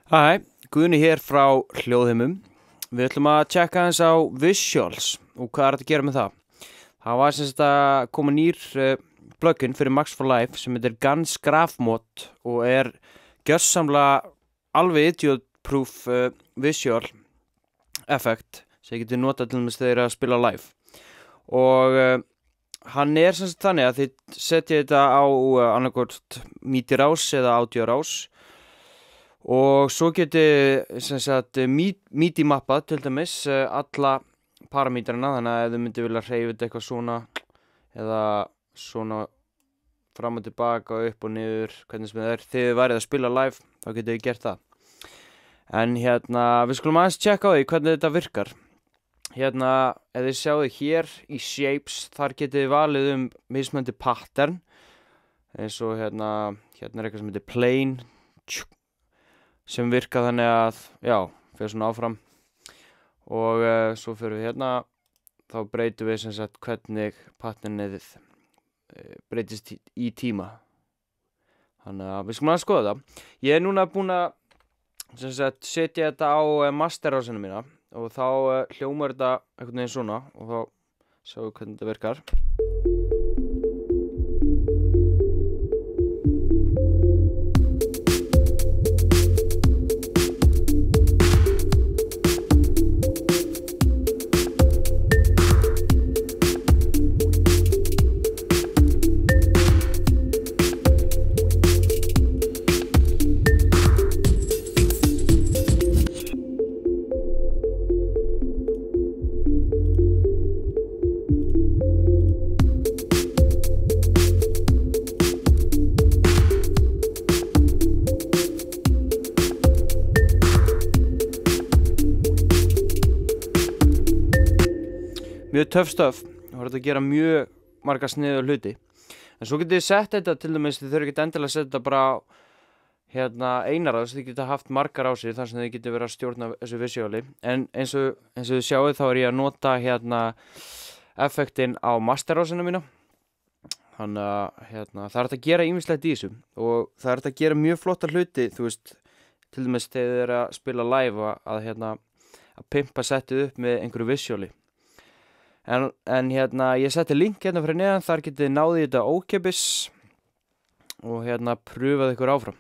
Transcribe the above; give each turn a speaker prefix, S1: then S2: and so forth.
S1: Hæ, Guðni hér frá Hljóðheimum. Við ætlum að tjekka aðeins á Visuals og hvað þetta að gera með það. Það var sem sagt að koma nýr plugin fyrir Max for Live sem heitir Guns Graph Mod og gjörsamlega alveg idiot-proof visual effekt sem ég geti notað til dæmis þegar ég er að spila live. Og hann sem sagt þannig að þið setja þetta á annarkvort MIDI-rás eða audio-rás. Og svo geti sem sagt MIDI-mappað til dæmis alla parametrana, þannig að ef þið myndi vilja hreyfa þetta eitthvað svona eða svona fram og tilbaka, upp og niður, hvernig sem það er, þið værið að spila live, þá getið þið gert það. En við skulum aðeins tjekka á því hvernig þetta virkar. Ef þið sjáðu hér í Shapes, þar getið þið valið mismunandi pattern, eins og hérna er eitthvað sem heitir Plane, sem virka þannig að, fyrir svona áfram. Og svo fyrir við þá breytum við sem sagt hvernig patternið breytist í tíma. Þannig að við skulum að skoða það. Ég núna búinn að sem sagt setja þetta á masterrásina mína og þá hljómar þetta einhvern veginn svona og þá sjáum við hvernig þetta virkar. Mjög töff stöf og þetta að gera mjög marga sniðuga hluti. En svo getið þið sett þetta til dæmis, þið þurfið ekki endilega að setja þetta bara á einar rás, þið getið haft margar rásir þar sem þið getið verið að stjórna þessu visuali. En eins og þið sjáið þá er ég að nota effektinn á masterrásina mína. Þannig að það er að gera ýmislegt í þessu og það er að gera mjög flotta hluti, þú veist, til dæmis þegar þið eru að spila live að pimpa settið upp með einhverju visuali. En ég setti link fyrir neðan, þar getið náðið þetta ókeypis og pröfað ykkur áfram.